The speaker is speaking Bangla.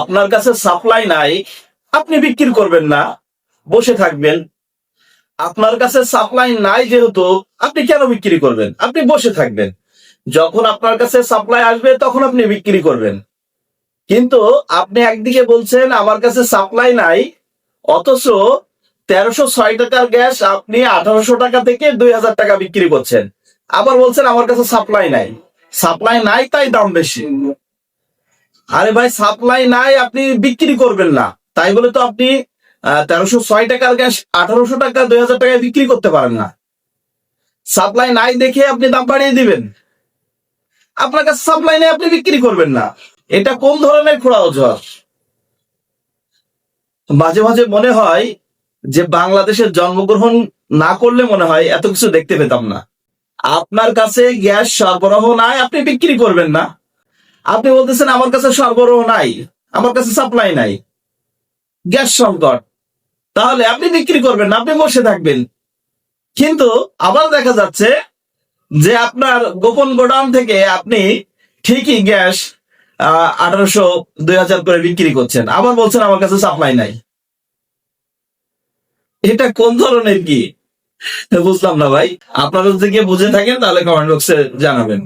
আপনার কাছে সাপ্লাই নাই, আপনি বিক্রি করবেন না, বসে থাকবেন। আপনার কাছে সাপ্লাই নাই যেহেতু আপনি কেন বিক্রি করবেন? আপনি বসে থাকবেন। যখন আপনার কাছে সাপ্লাই আসবে তখন আপনি বিক্রি করবেন। কিন্তু আপনি একদিকে বলছেন আমার কাছে সাপ্লাই নাই, অথচ 1306 টাকার গ্যাস আপনি 1800 টাকা থেকে 2000 টাকা বিক্রি করছেন। আবার বলছেন আমার কাছে সাপ্লাই নাই, সাপ্লাই নাই তাই দাম বেশি। আরে ভাই, সাপ্লাই নাই আপনি বিক্রি করবেন না, তাই বলে তো আপনি 1306 টাকার গ্যাস 1800 টাকা 2000 টাকায় বিক্রি করতে পারেন না। সাপ্লাই নাই দেখে আপনি দাম বাড়িয়ে দিবেন। আপনার কাছে সাপ্লাই নেই, আপনি বিক্রি করবেন না। এটা কোন ধরনের খোঁড়া অজুহাত? মাঝে মাঝে মনে হয় যে বাংলাদেশের জন্মগ্রহণ না করলে মনে হয় এত কিছু দেখতে পেতাম না। আপনার কাছে গ্যাস সরবরাহ নাই, আপনি বিক্রি করবেন না। আপনি বলতেছেন আমার কাছে সরবরাহ নাই, আমার কাছে সাপ্লাই নাই, গ্যাস সংকট, তাহলে আপনি বিক্রি করবেন না, আপনি বসে থাকবেন। কিন্তু আবার দেখা যাচ্ছে যে আপনার গোপন গোডাউন থেকে আপনি ঠিকই গ্যাস 1800 2000 করে বিক্রি করছেন, আবার বলছেন আমার কাছে সাপ্লাই নাই। এটা কোন ধরনের কি? বুঝলাম না ভাই। আপনারা যদি কেউ বুঝে থাকেন তাহলে কমেন্ট বক্সে জানাবেন।